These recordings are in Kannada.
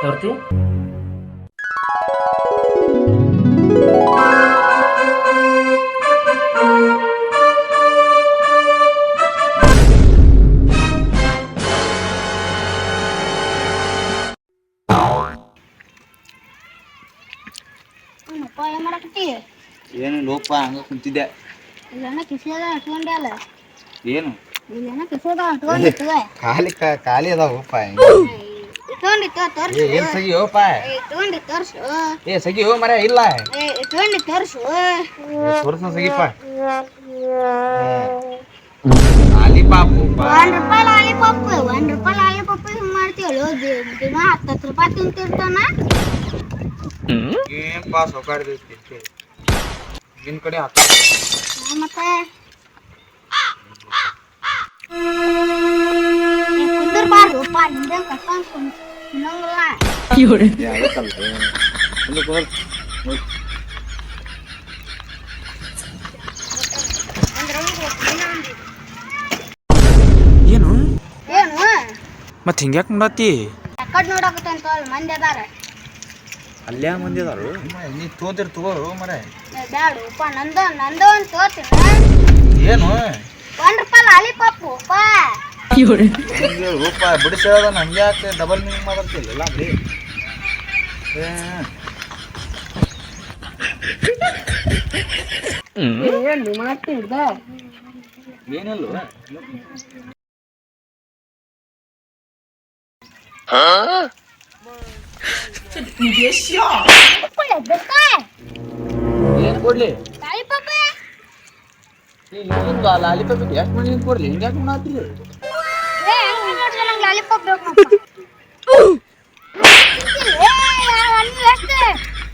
ತೋರ್ತಿ ಏನ್ ಮಾಡಕತ್ತಿ? ಏನು ಲೋಪ ಹಂಗ ಕುಂತಿದ್ದೆ. ಇಲ್ಲೇನ ಕಿಸಿಯದ ಹಚ್ಕೊಂಡೆ ಅಲ್ಲ. ಏನು ಇಲ್ಲೇನ ಕಿಸಿಯದ ಹಚ್ಕೊಂಡಿತ್ತು. ಖಾಲಿ ಅದಾವಪ್ಪ. ಇಟ್ಕೊಂಡಿತ್ತು ತೋರ್ಸು. ಏನ್ ಸಗಿ ಹೋಪ ಇಟ್ಕೊಂಡಿ ತೋರ್ಸು. ಸಗಿ ಹೋ ಮರ ಇಲ್ಲ ಇಟ್ಕೊಂಡಿ ತೋರ್ಸು. ತೋರ್ಸ ಸಗಿಪ್ಪ. ಲಾಲಿಪಾಪ್ ₹1 ಲಾಲಿಪಾಪ್ ₹1 ಲಾಲಿಪಾಪ್ ಹಿಂಗ್ ಮಾಡ್ತೀವಲ್ಲ ದಿನ 10 ರೂಪಾಯಿ ತಿಂತಿರ್ತಾನ. ಏನ್ ಪಾಸ್ ಹೋಗಾಡ್ದೈತಿ ನಿನ್ ಕಡೆ ಹಾಕ ಮತ್ತೆ ಕುಂದರ್ಬಾರ್ದು ಅಪ್ಪ ನಿಂದೆ ಕಟ್ಕೊಂಡ್ ತಿನ್ನಂಗಿಲ್ಲ. ಏನು ಏನು ಮತ್ ಹಿಂಗ್ಯಾಕ್ ಮಾಡತ್ತಿ? ಯಾಕಡ್ ನೋಡಕತ್ತಂತ ಅಲ್ಲಿ ಮಂದಿ ಅದಾರ. ಅಲ್ಯಾ ಮಂದಿ ಅದಾರು ನೀ ತೋದಿರ್ ತಗೋರು ಮರ. ಬ್ಯಾಡಪ್ಪ ನಂದು ಒಂದು ತೋತೀನಿ. ಏನು ₹1 ಲಾಲಿಪಾಪ್ ಅಪ್ಪ. ರೂಪ ಬಿಡಿಸೋದ ಹಂಗೆ ಯಾಕೆ ಡಬಲ್ ಮೀನಿಂಗ್ ಮಾತಾಡ್ತಿಲ್ಲ ಇಲ್ಲ ಬಿಡಿ. ಏನು ಮಾಡ್ತಿದ್ದ? ಏನಿಲ್ಲ ಏನ್ ಕೊಡ್ಲಿ ಲಾಲಿಪಾಪ್ ಲಾಲಿಪಾಪ್ ಎಷ್ಟು ಮನಿ ಕೊಡ್ಲಿ ಹಿಂಗ್ಯಾಕೆ ಮಾಡತ್ರಿ? ನಂಗೆ ಲಾಲಿಪಾಪ್ ಬೇಕು.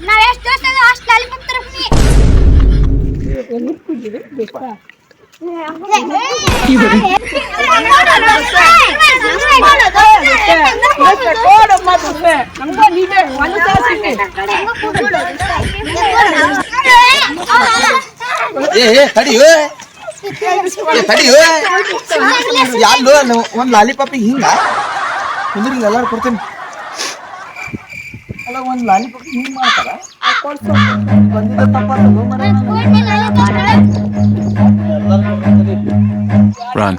ನಾವ್ ಎಷ್ಟು ದೋಸ್ತ ಅಷ್ಟು ಲಾಲಿಪಾಪ್ ತರಪ್ನಿ. ತಡಿಯೋ ಯಾರು ಒಂದ್ ಲಾಲಿಪಾಪಿಗೆ ಹಿಂಗ ಕುಂದ್ರಿ ಎಲ್ಲಾರು ಕೊಡ್ತೇನೆ. ಅಲ್ಲ ಒಂದ್ ಲಾಲಿಪಾಪ್ ಹಿಂಗ್ ಮಾಡ್ತಾರ ಬಂದಿದ್ದ ತಪ್ಪಾಗ್ತದ ಮರ. Run.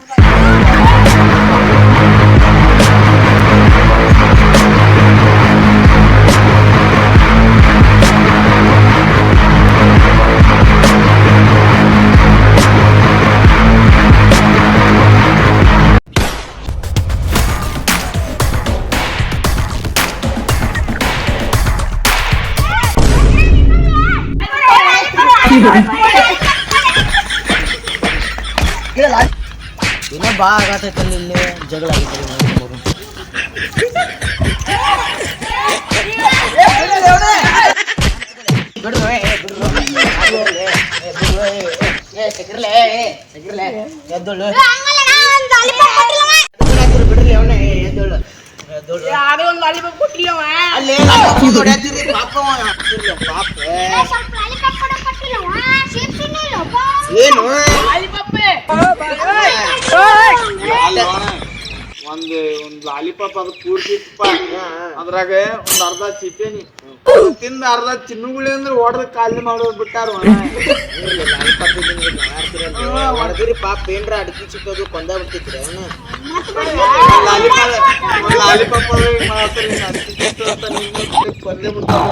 ಇನ್ನ ಬಾ ಆಗತೈತಲ್ಲ ಇಲ್ಲಿ ಜಗಳ ಎದ್ದೋಳು ಬಿಡ್ರಿ ಅವನೇ ಎದ್ದೋಳು ಯಾರೋ ಒಂದು ಲಾಲಿಪಾಪ್ ಕೊಟ್ಟಿಲ್ಲವ ಅಲ್ಲೇ ಪಾಪ ಏನು ಒಂದ್ ಲಾಲಿಪಾಪ್ ಅದು ಪೂರ್ತಿ ಅದ್ರಾಗ ಒಂದ್ ಅರ್ಧ ಚಿಪ್ಪೇನಿ ತಿಂದ ಅರ್ಧ ಚಿನ್ನುಗುಳಿ ಅಂದ್ರೆ ಹೊಡೆದ ಕಾಲಿ ಮಾಡೋದ್ ಬಿಟ್ಟಾರ. ಹೊಡೆದ್ರಿ ಪಾಪ ಏನ್ರ ಅಡಕಿ ಚಿಕ್ಕದು ಕೊಂದ ಬಿಡ್ತಿದ್ರಿ ಅವನು ಲಾಲಿಪಾಪ್ ಅಡಕಿ ಚಿಕ್ಕ ಕೊಂದೇ ಬಿಡ್ತಾರ.